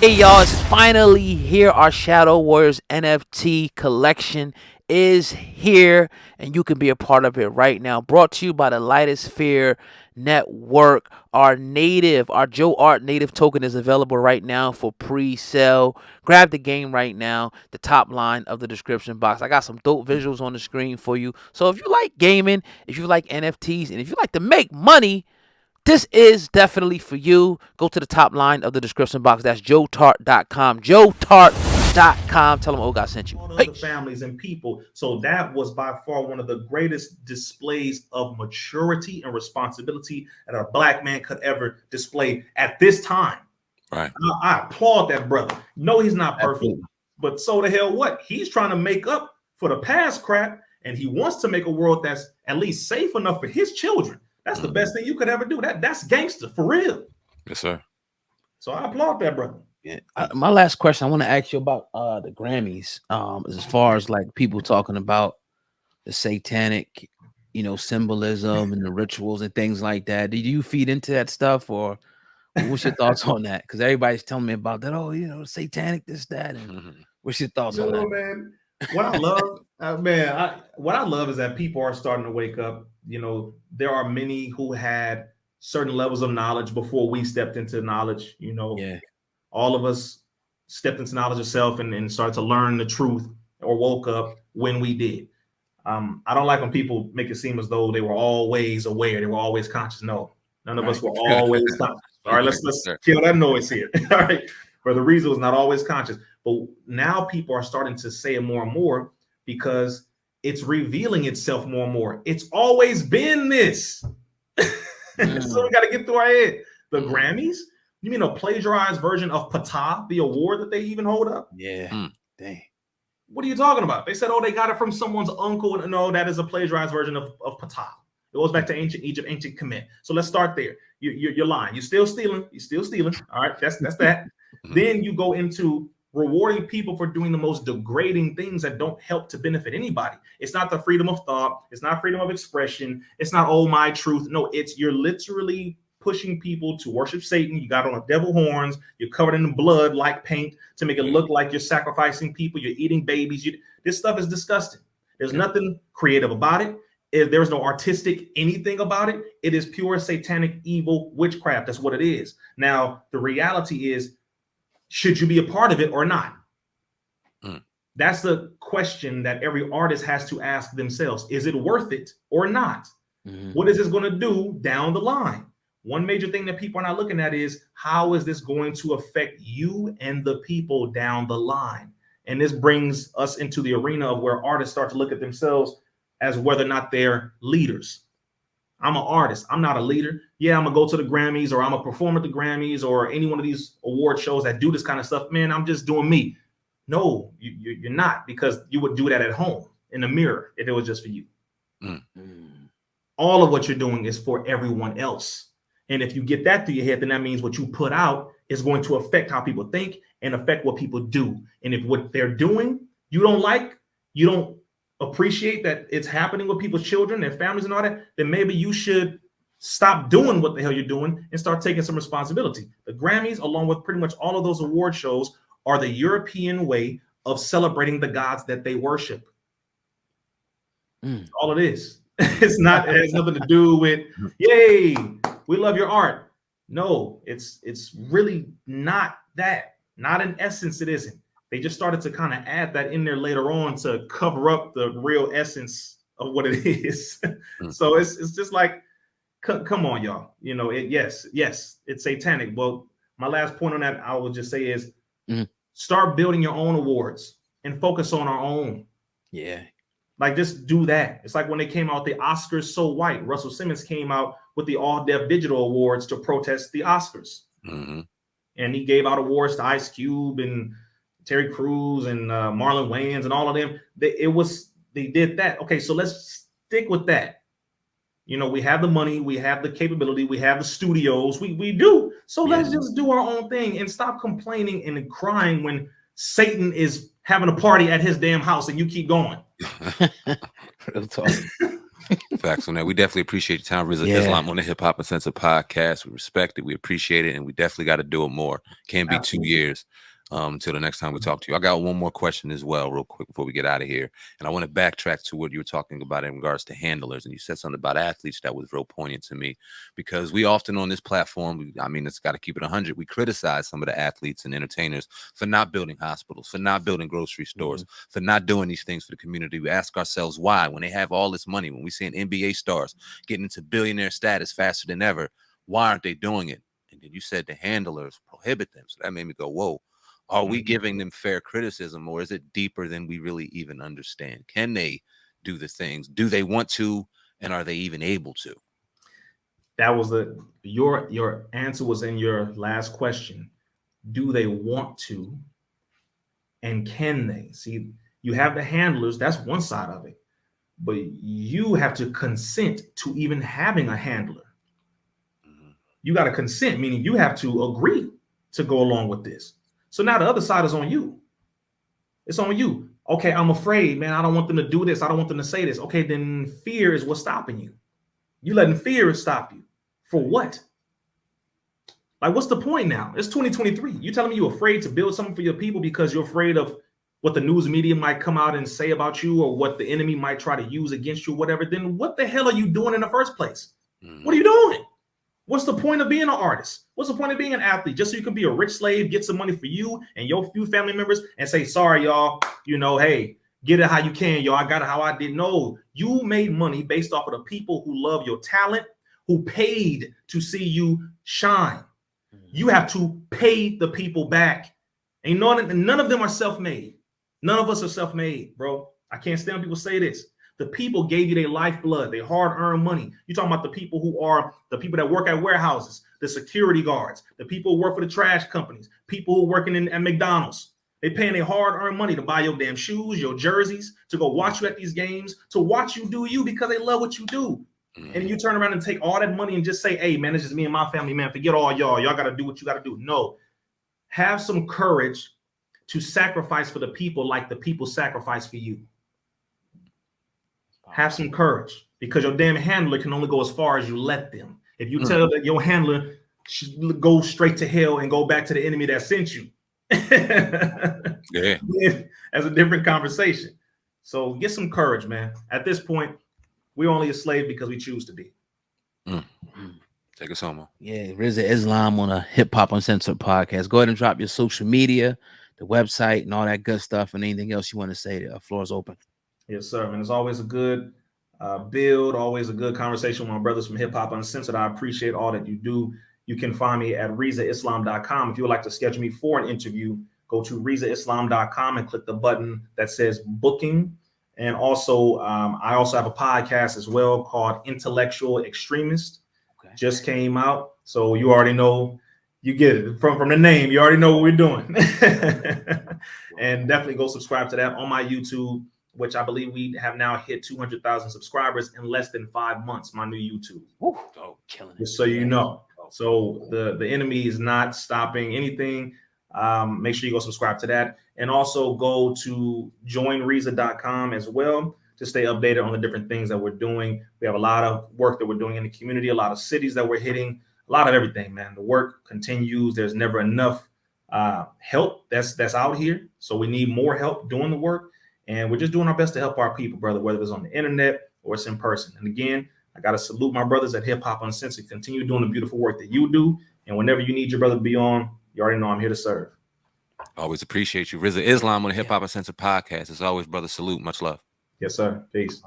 Hey y'all, it's finally here. Our Shadow Warriors NFT collection is here, and you can be a part of it right now. Brought to you by the Lightest Sphere Network. Our Joe Art native token is available right now for pre-sale. Grab the game right now. The top line of the description box. I got some dope visuals on the screen for you. So if you like gaming, if you like NFTs, and if you like to make money, this is definitely for you. Go to the top line of the description box. That's joetart.com. joetart.com. Tell them Oga sent you. All the Hey. other families and people. So that was by far one of the greatest displays of maturity and responsibility that a black man could ever display at this time. Right. I applaud that brother. No, he's not perfect, Absolutely. but so the hell what? He's trying to make up for the past crap, and he wants to make a world that's at least safe enough for his children. That's the best thing you could ever do. That's gangster for real. Yes, sir. So I applaud that brother. Yeah. My last question I want to ask you about the Grammys. As far as like people talking about the satanic, symbolism and the rituals and things like that. Did you feed into that stuff, or what's your thoughts on that? Because everybody's telling me about that. Oh, satanic, this, that, and what's your thoughts on that? Man, what I love, what I love is that people are starting to wake up. There are many who had certain levels of knowledge before we stepped into knowledge. Yeah. All of us stepped into knowledge of self and started to learn the truth or woke up when we did. I don't like when people make it seem as though they were always aware, they were always conscious. No, none of us were always conscious. All right, let's kill that noise here. All right, Brother Rizza was not always conscious, but now people are starting to say it more and more because it's revealing itself more and more. It's always been this. So we got to get through our head. The Grammys. You mean a plagiarized version of Patah, the award that they even hold up? Yeah. Dang. What are you talking about? They said, oh, they got it from someone's uncle. No, that is a plagiarized version of Patah. It goes back to ancient Egypt, ancient Kemet. So let's start there. You're lying. You're still stealing. You're still stealing. All right, that's that. Then you go into rewarding people for doing the most degrading things that don't help to benefit anybody. It's not the freedom of thought. It's not freedom of expression. It's not, oh, my truth. No, you're literally pushing people to worship Satan. You got on a devil horns. You're covered in blood like paint to make it look like you're sacrificing people. You're eating babies. This stuff is disgusting. There's nothing creative about it. There's no artistic anything about it. It is pure satanic evil witchcraft. That's what it is. Now, the reality is, should you be a part of it or not? That's the question that every artist has to ask themselves. Is it worth it or not? What is this going to do down the line? One major thing that people are not looking at is, how is this going to affect you and the people down the line? And this brings us into the arena of where artists start to look at themselves as whether or not they're leaders. I'm an artist. I'm not a leader. Yeah, I'm going to go to the Grammys, or I'm going to perform at the Grammys, or any one of these award shows that do this kind of stuff. Man, I'm just doing me. No, you're not, because you would do that at home in the mirror if it was just for you. All of what you're doing is for everyone else. And if you get that through your head, then that means what you put out is going to affect how people think and affect what people do. And if what they're doing you don't like, you don't appreciate that it's happening with people's children, their families and all that, then maybe you should stop doing what the hell you're doing and start taking some responsibility. The Grammys, along with pretty much all of those award shows, are the European way of celebrating the gods that they worship. All it is. It has nothing to do with, yay, we love your art. No, it's really not that. Not in essence, it isn't. They just started to kind of add that in there later on to cover up the real essence of what it is. So it's just like, come on, y'all. Yes, it's satanic. Well, my last point on that I will just say is, start building your own awards and focus on our own. Yeah. Like, just do that. It's like when they came out, the Oscars So White. Russell Simmons came out with the All Deaf Digital Awards to protest the Oscars. And he gave out awards to Ice Cube and Terry Crews and Marlon Wayans and all of them. They did that. Okay, so let's stick with that. We have the money, we have the capability, we have the studios, we do. So let's just do our own thing and stop complaining and crying when Satan is having a party at his damn house and you keep going. Real talk. Facts on that. We definitely appreciate your time, Rizza Islam, on the Hip Hop Uncensored podcast. We respect it. We appreciate it. And we definitely got to do it more. Can't be Absolutely. 2 years until the next time we talk to you. I got one more question as well, real quick, before we get out of here. And I want to backtrack to what you were talking about in regards to handlers. And you said something about athletes that was real poignant to me, because we often on this platform, it's got to keep it 100. We criticize some of the athletes and entertainers for not building hospitals, for not building grocery stores, for not doing these things for the community. We ask ourselves why, when they have all this money, when we see an NBA stars getting into billionaire status faster than ever, why aren't they doing it? And then you said the handlers prohibit them. So that made me go, whoa, are we giving them fair criticism, or is it deeper than we really even understand? Can they do the things? Do they want to? And are they even able to? That was your answer was in your last question. Do they want to? And can they? See, you have the handlers, that's one side of it. But you have to consent to even having a handler. You got to consent, meaning you have to agree to go along with this. So now the other side is on you. It's on you. Okay, I'm afraid, man. I don't want them to do this. I don't want them to say this. Okay, then fear is what's stopping you. You letting fear stop you. For what? Like, what's the point now? It's 2023. You telling me you're afraid to build something for your people because you're afraid of what the news media might come out and say about you, or what the enemy might try to use against you, whatever. Then what the hell are you doing in the first place? What are you doing? What's the point of being an artist? What's the point of being an athlete? Just so you can be a rich slave, get some money for you and your few family members and say, sorry, y'all, hey, get it how you can, y'all. I got it how I did. No, you made money based off of the people who love your talent, who paid to see you shine. You have to pay the people back. And none of them are self-made. None of us are self-made, bro. I can't stand when people say this. The people gave you their lifeblood, their hard-earned money. You're talking about the people who are the people that work at warehouses, the security guards, the people who work for the trash companies, people who are working at McDonald's. They paying their hard-earned money to buy your damn shoes, your jerseys, to go watch you at these games, to watch you do you because they love what you do. And you turn around and take all that money and just say, hey, man, it's just me and my family, man. Forget all y'all. Y'all got to do what you got to do. No. Have some courage to sacrifice for the people like the people sacrifice for you. Have some courage, because your damn handler can only go as far as you let them. If you tell that your handler should go straight to hell and go back to the enemy that sent you, that's a different conversation. So get some courage, man. At this point, we're only a slave because we choose to be. Take us home. Yeah, Rizza Islam on a Hip Hop Uncensored podcast. Go ahead and drop your social media, the website, and all that good stuff, and anything else you want to say. The floor is open. Yes, sir, man. It's always a good build, always a good conversation with my brothers from Hip Hop Uncensored. I appreciate all that you do. You can find me at RizzaIslam.com. If you would like to schedule me for an interview, go to RizzaIslam.com and click the button that says booking. And also, I also have a podcast as well called Intellectual Extremist. Okay. Just came out. So you already know, you get it from the name. You already know what we're doing. And definitely go subscribe to that on my YouTube, which I believe we have now hit 200,000 subscribers in less than 5 months, my new YouTube. Oh, killing it. Just so you know. So the enemy is not stopping anything. Make sure you go subscribe to that. And also go to joinrizza.com as well to stay updated on the different things that we're doing. We have a lot of work that we're doing in the community, a lot of cities that we're hitting, a lot of everything, man. The work continues. There's never enough help that's out here. So we need more help doing the work. And we're just doing our best to help our people, brother, whether it's on the internet or it's in person. And again, I got to salute my brothers at Hip Hop Uncensored. Continue doing the beautiful work that you do. And whenever you need your brother to be on, you already know I'm here to serve. Always appreciate you. Rizza Islam on the Hip Hop Uncensored podcast. As always, brother, salute. Much love. Yes, sir. Peace.